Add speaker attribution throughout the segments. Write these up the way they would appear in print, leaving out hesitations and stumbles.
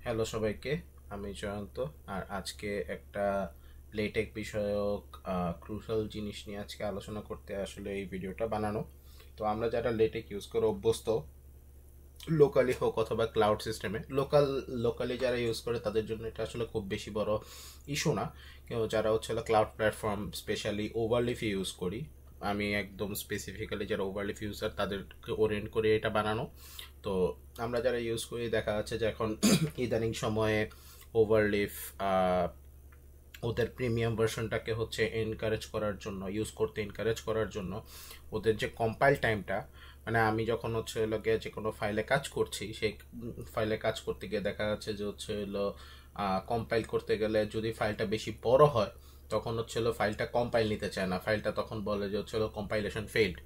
Speaker 1: Hello সবাইকে, আমি জয়ন্ত। আর আজকে একটা লেটেক বিষয়ক ক্রুশাল জিনিস নিয়ে আজকে আলোচনা করতে আসলে এই ভিডিওটা বানানো। তো আমরা যারা লেটেক ইউজ করে অভ্যস্ত, লোকালি হোক অথবা ক্লাউড সিস্টেমে, লোকালি যারা ইউজ করে তাদের জন্য এটা আসলে খুব বেশি বড় ইস্যু না। কিন্তু যারা হচ্ছে ক্লাউড প্ল্যাটফর্ম, স্পেশালি ওভারলিফ ইউজ করি, আমি একদম স্পেসিফিক্যালি যারা ওভারলিফ ইউজার তাদেরকে ওরিয়েন্ট করে এটা বানানো। তো আমরা যারা ইউজ করি দেখা যাচ্ছে যে এখন ইদানিং সময়ে ওভারলিফ ওদের প্রিমিয়াম ভার্সনটাকে হচ্ছে এনকারেজ করার জন্য, ইউজ করতে এনকারেজ করার জন্য ওদের যে কম্পাইল টাইমটা, মানে আমি যখন হচ্ছে লগে যে কোনো ফাইলে কাজ করছি, সেই ফাইলে কাজ করতে গিয়ে দেখা যাচ্ছে যে হচ্ছে হলো কম্পাইল করতে গেলে যদি ফাইলটা বেশি বড় হয় তখন হচ্ছে হলো ফাইলটা কম্পাইল নিতে চায় না, ফাইলটা তখন বলে যে হচ্ছে হলো কম্পাইলেশন ফেইল্ড।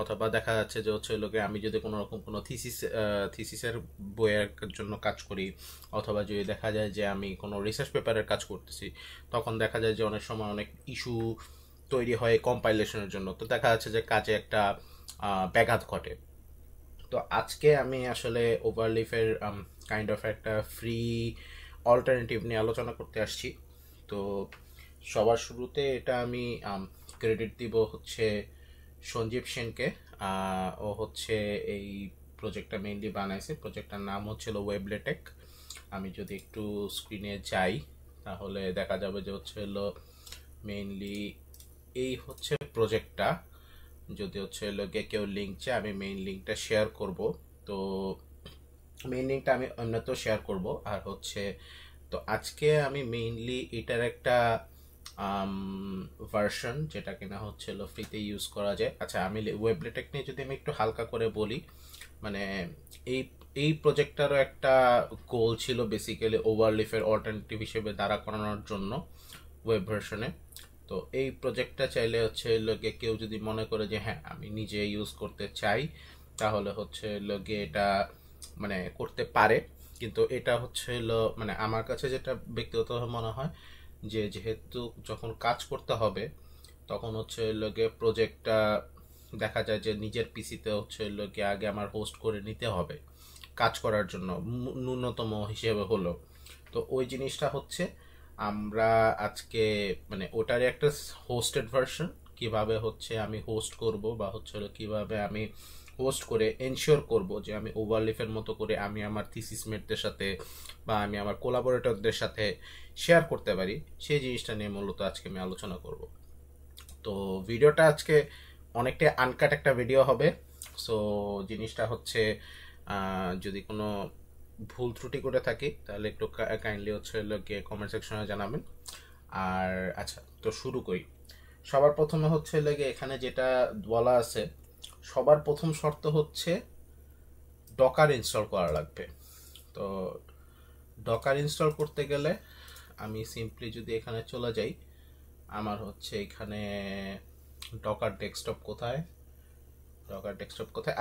Speaker 1: অথবা দেখা যাচ্ছে যে হচ্ছে লোকে আমি যদি কোনো রকম কোনো থিসিসের বইয়ের জন্য কাজ করি, অথবা যদি দেখা যায় যে আমি কোনো রিসার্চ পেপারের কাজ করতেছি, তখন দেখা যায় যে অনেক সময় অনেক ইস্যু তৈরি হয় কম্পাইলেশনের জন্য। তো দেখা যাচ্ছে যে কাজে একটা ব্যাঘাত ঘটে। তো আজকে আমি আসলে ওভারলিফের কাইন্ড অফ একটা ফ্রি অল্টারনেটিভ নিয়ে আলোচনা করতে আসছি। তো সবার শুরুতে এটা আমি ক্রেডিট দিব হচ্ছে সঞ্জীব সেনকে। ও হচ্ছে এই প্রজেক্টটা মেইনলি বানাইছে। প্রজেক্টটার নাম হচ্ছিল ওয়েবলেটেক। আমি যদি একটু স্ক্রিনে যাই তাহলে দেখা যাবে যে হচ্ছে হলো মেইনলি এই হচ্ছে প্রজেক্টটা। যদি হচ্ছে হলো গিয়ে কেউ লিঙ্ক চায়, আমি মেইন লিঙ্কটা শেয়ার করব। তো মেইন লিঙ্কটা আমি এমনিতেও শেয়ার করব। আর হচ্ছে তো আজকে আমি মেইনলি এটার একটা ভার্সন যেটা কিনা হচ্ছিল ফ্রিতে ইউজ করা যায়। আচ্ছা, আমি ওয়েবলেটেক নিয়ে যদি আমি একটু হালকা করে বলি, মানে এই এই প্রজেক্টটারও একটা গোল ছিল বেসিক্যালি ওভারলিফের অল্টারনেটিভ হিসেবে দাঁড়া করানোর জন্য ওয়েব ভার্সনে। তো এই প্রজেক্টটা চাইলে হচ্ছে লোকে কেউ যদি মনে করে যে হ্যাঁ আমি নিজে ইউজ করতে চাই, তাহলে হচ্ছে লোকে এটা মানে করতে পারে। কিন্তু এটা হচ্ছে মানে আমার কাছে যেটা ব্যক্তিগতভাবে মনে হয় যে যেহেতু যখন কাজ করতে হবে তখন হচ্ছে লোকে প্রজেক্টটা দেখা যায় যে নিজের পিসিতে হচ্ছে লোকে আগে আমার হোস্ট করে নিতে হবে কাজ করার জন্য, ন্যূনতম হিসেবে হলো। তো ওই জিনিসটা হচ্ছে আমরা আজকে মানে ওটারই একটা হোস্টেড ভার্সন, কিভাবে হচ্ছে আমি হোস্ট করব বা হচ্ছে কিভাবে আমি হোস্ট করে এনশিওর করব যে আমি ওভারলিফের মতো করে আমি আমার থিসিসমেটদের সাথে বা আমি আমার কোলাবোরেটরদের সাথে শেয়ার করতে পারি, সেই জিনিসটা নিয়ে মূলত আজকে আমি আলোচনা করব। তো ভিডিওটা আজকে অনেকটা আনকাট একটা ভিডিও হবে। সো জিনিসটা হচ্ছে যদি কোনো ভুল ত্রুটি করে থাকি তাহলে একটু কাইন্ডলি হচ্ছে গিয়ে কমেন্ট সেকশনে জানাবেন। আর আচ্ছা, তো শুরু করি। সবার প্রথমে হচ্ছে লেগে এখানে যেটা বলা আছে, সবার প্রথম শর্ত হচ্ছে ডকার ইনস্টল করা লাগবে। তো ডকার ইনস্টল করতে গেলে আমি সিম্পলি যদি এখানে চলে যাই, আমার হচ্ছে এখানে ডকার ডেস্কটপ কোথায়,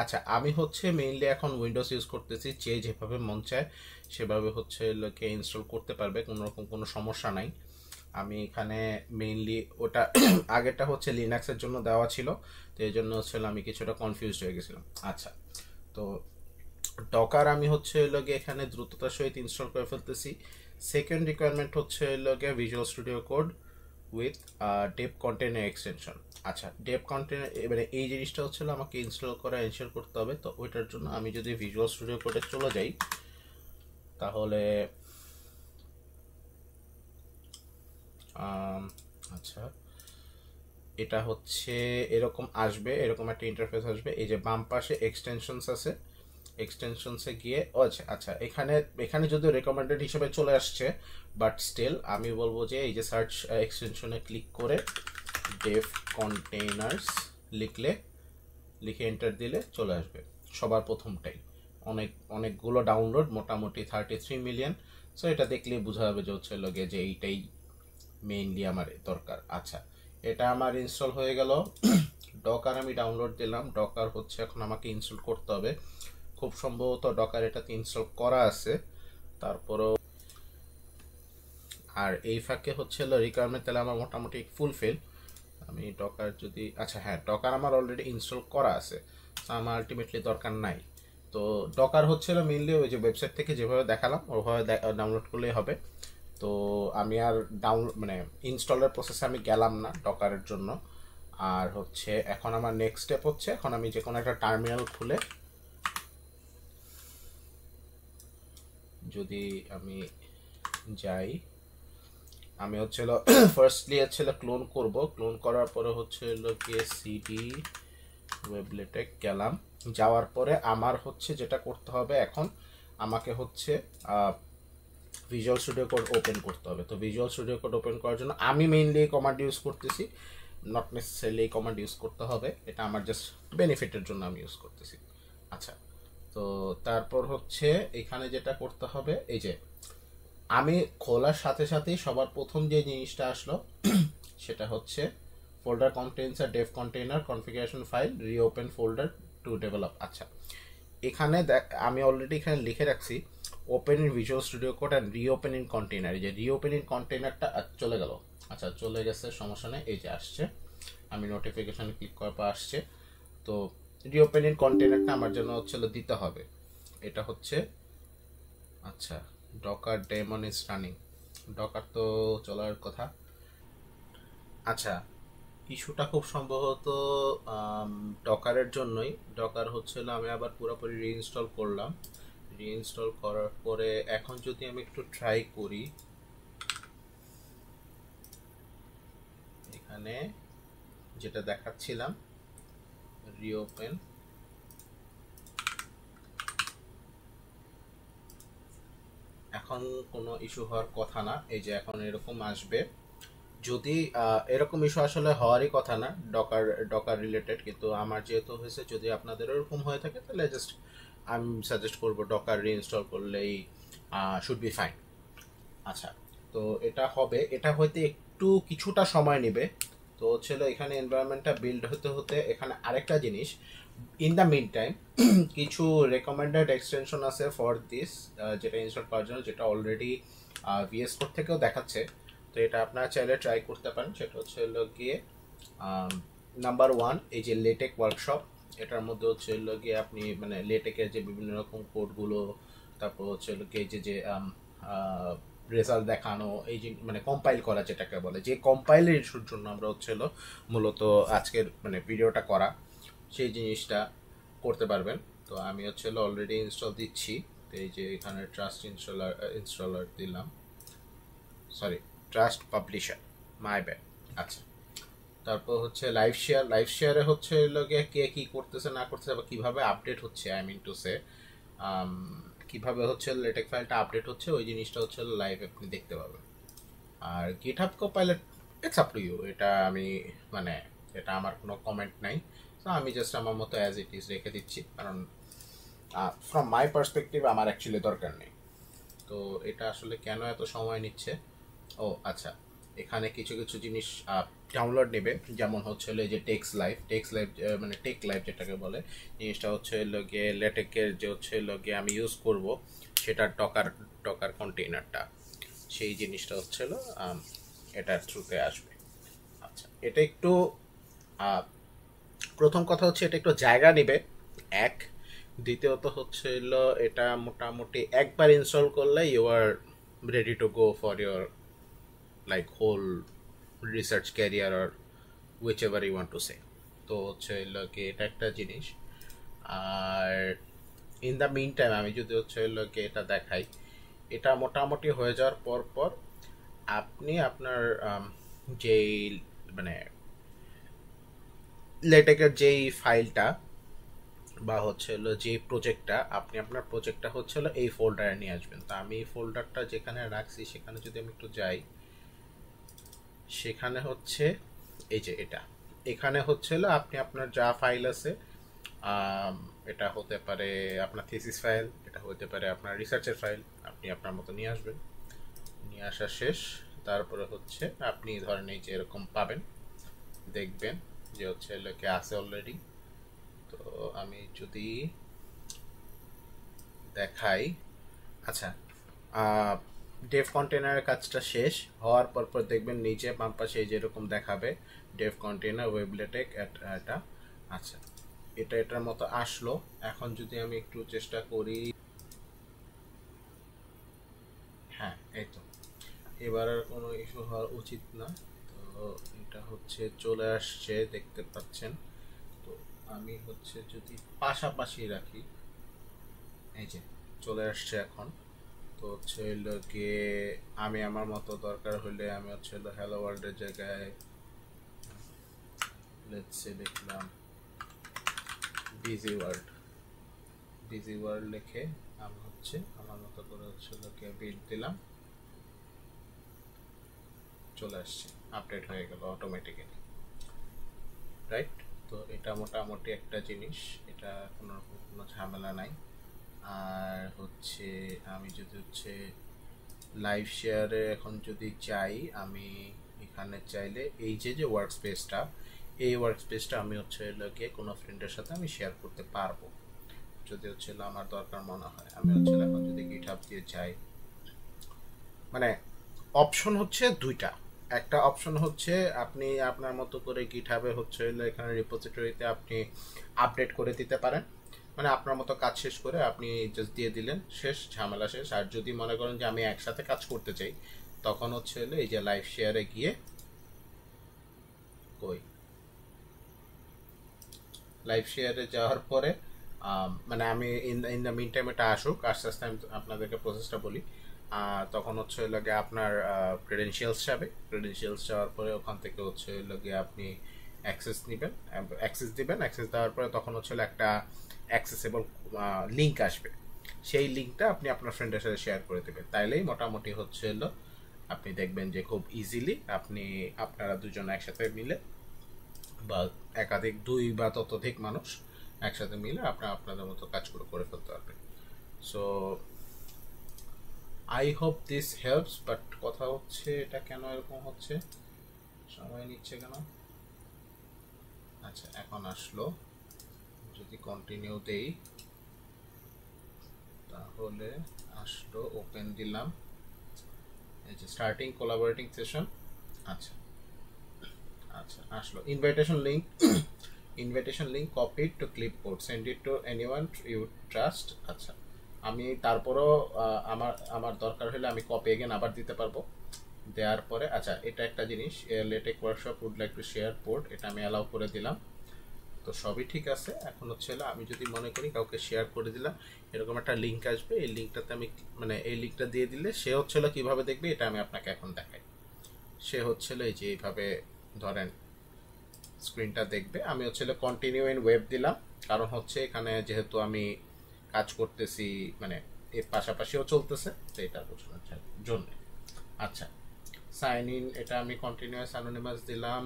Speaker 1: আচ্ছা আমি হচ্ছে মেইনলি এখন উইন্ডোজ ইউজ করতেছি। যে যেভাবে মন চায় সেভাবে হচ্ছে লোকে ইনস্টল করতে পারবে, কোনো রকম কোনো সমস্যা নাই। আমি এখানে মেইনলি ওটা আগেরটা হচ্ছে লিনাক্সের জন্য দেওয়া ছিল, তো এই জন্য হচ্ছে আমি কিছুটা কনফিউজড হয়ে গেছিলাম। আচ্ছা, তো ডকার আমি হচ্ছে লোকে এখানে দ্রুততার সহিত ইনস্টল করে ফেলতেছি। সেকেন্ড রিকোয়ারমেন্ট হচ্ছে লোকে Visual Studio Code with dev container extension. আচ্ছা, ডেপ কন্টেনার এবারে এই জিনিসটা হচ্ছিল আমাকে ইনস্টল করা এনশিওর করতে হবে। তো ওইটার জন্য আমি যদি ভিজুয়াল স্টুডিও কোডে চলে যাই তাহলে আচ্ছা এটা হচ্ছে এরকম আসবে, এরকম একটা ইন্টারফেস আসবে। এই যে বাম পাশে এক্সটেনশনস আছে, এক্সটেনশনসে গিয়ে আচ্ছা আচ্ছা এখানে এখানে যদিও রেকমেন্ডেড হিসেবে চলে আসছে, বাট স্টিল আমি বলবো যে এই যে সার্চ এক্সটেনশনে ক্লিক করে ডেভ কন্টেইনার্স লিখে এন্টার দিলে চলে আসবে সবার প্রথমটাই। অনেকগুলো ডাউনলোড, মোটামুটি 33 মিলিয়ন। সো এটা দেখলেই বোঝা যাবে যে হচ্ছে লগে যে এইটাই মেইনলি আমার দরকার। আচ্ছা, এটা আমার ইনস্টল হয়ে গেল। ডকার আমি ডাউনলোড দিলাম, ডকার হচ্ছে এখন আমাকে ইনস্টল করতে হবে। খুব সম্ভবত ডকার এটাতে ইনস্টল করা আছে, তারপরেও আর এই ফাঁকে হচ্ছে রিকোয়ারমেন্ট তাহলে আমার মোটামুটি ফুলফিল। আমি ডকার যদি আচ্ছা হ্যাঁ, ডকার আমার অলরেডি ইনস্টল করা আছে, তো আমার আলটিমেটলি দরকার নাই। তো ডকার হচ্ছিল মেইনলি ওই যে ওয়েবসাইট থেকে যেভাবে দেখালাম ওভাবে ডাউনলোড করলেই হবে। তো আমি আর মানে ইনস্টলের প্রসেসে আমি গেলাম না ডকারের জন্য। আর হচ্ছে এখন আমার নেক্সট স্টেপ হচ্ছে, এখন আমি যে কোনো একটা টার্মিনাল খুলে যদি আমি যাই, আমি হচ্ছিল ফার্স্টলি হচ্ছিল ক্লোন করব। ক্লোন করার পরে হচ্ছিল গিয়ে সিডি ওয়েবলেটেক গেলাম। যাওয়ার পরে আমার হচ্ছে যেটা করতে হবে এখন, আমাকে হচ্ছে ভিজুয়াল স্টুডিও কোড ওপেন করতে হবে। তো ভিজুয়াল স্টুডিও কোড ওপেন করার জন্য আমি মেইনলি এই কমান্ড ইউজ করতেছি, নট নেসেসারিলি এই কমান্ড ইউজ করতে হবে, এটা আমার জাস্ট বেনিফিটের জন্য আমি ইউজ করতেছি। আচ্ছা, তো তারপর হচ্ছে এখানে যেটা করতে হবে, এই যে আমি খোলার সাথে সাথেই সবার প্রথম যে জিনিসটা আসলো সেটা হচ্ছে folder contains a Dave container configuration file reopen folder to develop. আচ্ছা, এখানে আমি অলরেডি এখানে লিখে রাখছি open in visual Studio code and reopen in container. এই যে রিওপেন ইন কন্টেইনারটা চলে গেল। আচ্ছা, চলে গেছে, সমস্যা নেই, এই যে আসছে, আমি নোটিফিকেশন ক্লিক করার পর আসছে। তো রিওপেন ইন কন্টেইনারটা আমার জন্য হচ্ছে দিতে হবে, এটা হচ্ছে। আচ্ছা, Docker daemon is running, Docker তো চলার কথা। আচ্ছা, ইস্যুটা খুব সম্ভবত ডকারের জন্যই। ডকার হচ্ছিল, আমি আবার পুরোপুরি রিইনস্টল করলাম। রিইনস্টল করার পরে এখন যদি আমি একটু ট্রাই করি, এখানে যেটা দেখাচ্ছিলাম রিওপেন, এখন কোনো ইস্যু হওয়ার কথা না। এই যে এখন এরকম আসবে, যদি এরকম ইস্যু আসলে হওয়ারই কথা না ডকার ডকার রিলেটেড, কিন্তু আমার যেহেতু হয়েছে, যদি আপনাদের এরকম হয়ে থাকে তাহলে জাস্ট আমি সাজেস্ট করব ডকার রিইনস্টল করলেই শুড বি ফাইন। আচ্ছা, তো এটা হবে, এটা হইতে একটু কিছুটা সময় নেবে। তো ছিল এখানে এনভায়রনমেন্টটা বিল্ড হতে হতে এখানে আরেকটা জিনিস, ইন দ্য মিন টাইম কিছু রেকমেন্ডেড এক্সটেনশন আছে ফর দিস, যেটা ইনস্টল করার জন্য, যেটা অলরেডি ভিএস কোড থেকেও দেখাচ্ছে। তো এটা আপনারা চাইলে ট্রাই করতে পারেন। সেটা হচ্ছে গিয়ে নাম্বার 1, এই যে লেটেক ওয়ার্কশপ, এটার মধ্যে হচ্ছে গিয়ে আপনি মানে লেটেকের যে বিভিন্ন রকম কোডগুলো, তারপর হচ্ছে গিয়ে যে রেজাল্ট দেখানো, এই যে মানে কম্পাইল করা যেটাকে বলে, যে কম্পাইলের ইস্যুর জন্য আমরা হচ্ছে মূলত আজকের মানে ভিডিওটা করা, সেই জিনিসটা করতে পারবেন। তো আমি হচ্ছে অলরেডি ইনস্টল দিচ্ছি। তো এই যে এখানে ট্রাস্ট ইনস্টলার দিলাম, sorry trust publisher, my bad. আচ্ছা, তারপর হচ্ছে লাইভ শেয়ারে হচ্ছে লোকে কে কি করতেছে না করতেছে বা কিভাবে আপডেট হচ্ছে, আই মিন টু সে কিভাবে হচ্ছে লেটেক ফাইলটা আপডেট হচ্ছে, ওই জিনিসটা হচ্ছে লাইভ আপনি দেখতে পাবেন। আর GitHub Copilot, it's up to you, এটা আমি মানে এটা আমার কোনো কমেন্ট নাই। তো আমি জাস্ট আমার মতো অ্যাজ ইট ইজ রেখে দিচ্ছি, কারণ ফ্রম মাই পার্সপেক্টিভ আমার অ্যাকচুয়ালি দরকার নেই। তো এটা আসলে কেন এত সময় নিচ্ছে? ও আচ্ছা, এখানে কিছু কিছু জিনিস ডাউনলোড নেবে, যেমন হচ্ছে যে টেক্স লাইভ মানে টেক লাইভ যেটাকে বলে, জিনিসটা হচ্ছে গিয়ে লেটেকের যে হচ্ছে গিয়ে আমি ইউজ করব সেটার ডকার কন্টেইনারটা, সেই জিনিসটা হচ্ছিল এটার থ্রুতে আসবে। আচ্ছা, এটা একটু প্রথম কথা হচ্ছে এটা একটু জায়গা নেবে, এক। দ্বিতীয়ত হচ্ছে এটা মোটামুটি একবার ইনস্টল করলে you are ready to go for your like whole research career or whichever you want to say. তো হচ্ছে কি এটা একটা জিনিস। আর ইন দ্য মিন টাইম আমি যদি হচ্ছে কি এটা দেখাই, এটা মোটামুটি হয়ে যাওয়ার পর পর আপনি আপনার যেই মানে লেটেকের যেই ফাইলটা বা হচ্ছে যে প্রজেক্টটা, আপনি আপনার প্রজেক্টটা হচ্ছে এই ফোল্ডারে নিয়ে আসবেন। তো আমি এই ফোল্ডারটা যেখানে রাখছি সেখানে যদি আমি একটু যাই, সেখানে হচ্ছে এই যে এটা, এখানে হচ্ছে আপনি আপনার যা ফাইল আছে, এটা হতে পারে আপনার থিসিস ফাইল, এটা হতে পারে আপনার রিসার্চের ফাইল, আপনি আপনার মতো নিয়ে আসবেন। নিয়ে আসা শেষ, তারপরে হচ্ছে আপনি ধরেন এই যে এরকম পাবেন, দেখবেন যে হচ্ছে লোকে আছে অলরেডি। তো আমি যদি দেখাই, আচ্ছা ডেভ কন্টেনারের কাজটা শেষ হওয়ার পর পর দেখবেন নিচে বাম পাশে যেরকম দেখাবে ডেভ কন্টেনার ওয়েবলেটেক এটা। আচ্ছা, এটা এটার মতো আসলো। এখন যদি আমি একটু চেষ্টা করি, হ্যাঁ এই তো, এবার আর কোনো ইস্যু হওয়া উচিত না। তো এটা হচ্ছে চলে আসছে, দেখতে পাচ্ছেন। তো আমি হচ্ছে যদি পাশাপাশি রাখি, এই যে চলে আসছে এখন। তো হচ্ছে হলো গিয়ে আমি আমার মতো দরকার হলে আমি হচ্ছে হলো হ্যালো ওয়ার্ল্ডের জায়গায় লেটস সে লিখলাম বিজি ওয়ার্ল্ড, বিজি ওয়ার্ল্ড লিখে আমি হচ্ছে আমার মতো করে হচ্ছে হলো গিয়ে বিট দিলাম, চলে আসছে, আপডেট হয়ে গেল অটোমেটিক্যালি, রাইট? তো এটা মোটামুটি একটা জিনিস, এটা কোনো ঝামেলা নাই। আর হচ্ছে আমি যদি হচ্ছে লাইভ শেয়ারে এখন যদি চাই, আমি এখানে চাইলে এই যে যে ওয়ার্ক স্পেসটা, এই ওয়ার্ক স্পেসটা আমি হচ্ছে গিয়ে কোনো ফ্রেন্ডের সাথে আমি শেয়ার করতে পারবো যদি হচ্ছে আমার দরকার মনে হয়। আমি হচ্ছে এখন যদি গিটহাব দিয়ে যাই, মানে অপশন হচ্ছে দুইটা। একটা অপশন হচ্ছে আপনি আপনার মতো করে গিটহাবে হচ্ছে এখানে রিপোজিটরিতে আপনি আপডেট করে দিতে পারেন, মানে আপনার মতো কাজ শেষ করে আপনি জাস্ট দিয়ে দিলেন, শেষ, ঝামেলা শেষ। আর যদি মনে করেন যে আমি একসাথে কাজ করতে চাই, তখন হচ্ছে এই যে লাইভ শেয়ারে গিয়ে, কই লাইভ শেয়ারে যাওয়ার পরে মানে আমি ইন দ্য মিন টাইম এটা আসুক, আস্তে আস্তে আমি আপনাদেরকে প্রসেসটা বলি। তখন হচ্ছে লাগে আপনার ক্রেডেনশিয়ালস যাবে, ক্রেডেনশিয়ালস যাওয়ার পরে ওখান থেকে হচ্ছে লাগে আপনি অ্যাক্সেস নেবেন, অ্যাক্সেস দিবেন। অ্যাক্সেস দেওয়ার পরে তখন হচ্ছে একটা অ্যাক্সেসেবল লিঙ্ক আসবে, সেই লিঙ্কটা আপনি আপনার ফ্রেন্ডের সাথে শেয়ার করে দেবেন। তাইলেই মোটামুটি হচ্ছে হলো আপনি দেখবেন যে খুব ইজিলি আপনি আপনারা দুজন একসাথে মিলে বা একাধিক দুই বা ততোধিক মানুষ একসাথে মিলে আপনারা আপনাদের মতো কাজগুলো করে ফেলতে পারবেন। So I hope this helps. But কথা হচ্ছে এটা কেন এরকম হচ্ছে, সময় নিচ্ছে কেন? আচ্ছা এখন আসলো, যদি কন্টিনিউ দেই তাহলে আসলো, ওপেন দিলাম, এই যে স্টার্টিং কোলাবোরেটিং সেশন। আচ্ছা আচ্ছা আসলো invitation link, invitation link copy to clipboard, send it to anyone you trust. আচ্ছা আমি তারপরও আমার আমার দরকার হলে আমি কপি এগেন আবার দিতে পারবো, দেওয়ার পরে আচ্ছা এটা একটা জিনিস, LaTeX workshop would like to share port, এটা আমি অ্যালাউ করে দিলাম। তো সবই ঠিক আছে। এখন হচ্ছে আমি যদি মনে করি কাউকে শেয়ার করে দিলাম, এরকম একটা লিঙ্ক আসবে, এই লিঙ্কটাতে আমি মানে এই লিঙ্কটা দিয়ে দিলে সে হচ্ছে কিভাবে দেখবে এটা আমি আপনাকে এখন দেখাই। সে হচ্ছে এই যে এইভাবে ধরেন স্ক্রিনটা দেখবে। আমি হচ্ছে কন্টিনিউ ইন ওয়েব দিলাম, কারণ হচ্ছে এখানে যেহেতু আমি কাজ করতেছি মানে এর পাশাপাশিও চলতেছে, তো এটা বোঝানোর জন্য। আচ্ছা সাইন ইন, এটা আমি কন্টিনিউয়াস অ্যানোনিমাস দিলাম,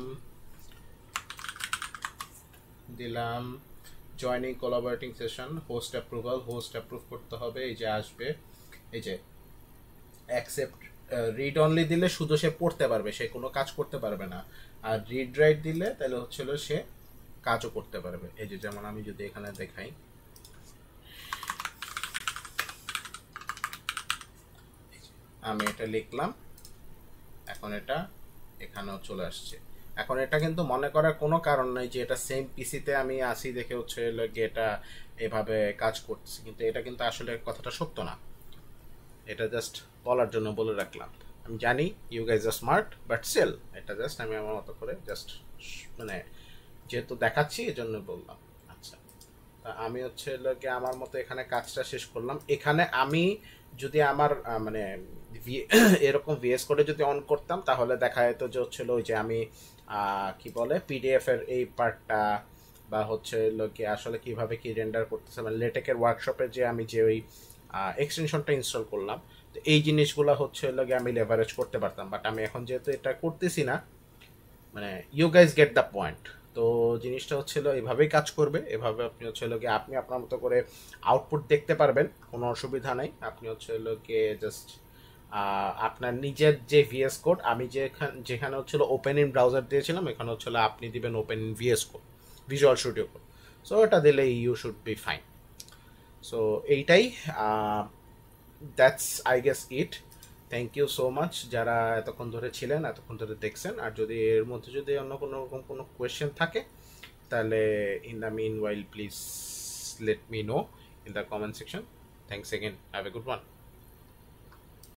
Speaker 1: দিলাম joining collaborating session, host approval, host approve করতে হবে, এই যে আসবে, এই যে অ্যাকসেপ্ট। রিড অনলি দিলে শুধু সে পড়তে পারবে, সে কোনো কাজ করতে পারবে না। আর রিড রাইট দিলে তাহলে হচ্ছিল সে কাজও করতে পারবে। এই যে যেমন আমি যদি এখানে দেখাই, আমি এটা লিখলাম, এখন এটা এখানেও চলে আসছে। এখন এটা কিন্তু মনে করার কোনো কারণ নাই যে এটা সেম পিসিতে আমি আসি দেখে হচ্ছে এটা এভাবে কাজ করতেছি, কিন্তু এটা কিন্তু আসলে কথাটা সত্য না। এটা জাস্ট বলার জন্য বলে রাখলাম। আমি জানি you guys are smart, but still এটা জাস্ট আমি আমার মতো করে জাস্ট মানে যেহেতু দেখাচ্ছি এজন্য বললাম। আচ্ছা তা আমি হচ্ছে আমার মতো এখানে কাজটা শেষ করলাম। এখানে আমি যদি আমার মানে এরকম ভিএস কোডে যদি অন করতাম তাহলে দেখা যেত যে হচ্ছিল ওই যে আমি কি বলে পিডিএফ এর এই পার্টটা বা হচ্ছে কি আসলে কিভাবে কি রেন্ডার করতেছে, মানে লেটেকের ওয়ার্কশপে যে আমি যে ওই এক্সটেনশনটা ইনস্টল করলাম, তো এই জিনিসগুলো হচ্ছে আমি লেভারেজ করতে পারতাম। বাট আমি এখন যেহেতু এটা করতেছি না, মানে you guys get the point. তো জিনিসটা হচ্ছিল এভাবেই কাজ করবে, এভাবে আপনি হচ্ছে গিয়ে আপনি আপনার মতো করে আউটপুট দেখতে পারবেন, কোনো অসুবিধা নাই। আপনি হচ্ছে গিয়ে জাস্ট আপনার নিজের যে ভিএস কোড, আমি যেখানে হচ্ছিল ওপেন ইন ব্রাউজার দিয়েছিলাম, এখানে হচ্ছিল আপনি দিবেন open in VS Code, Visual Studio Code. So এটা দিলে you should be fine. So এইটাই, that's I guess it. Thank you so much যারা এতক্ষণ ধরে ছিলেন, এতক্ষণ ধরে দেখছেন। আর যদি এর মধ্যে যদি অন্য কোনো রকম কোনো কোয়েশ্চেন থাকে তাহলে in the meanwhile please let me know in the comment section. Thanks again. Have a good one.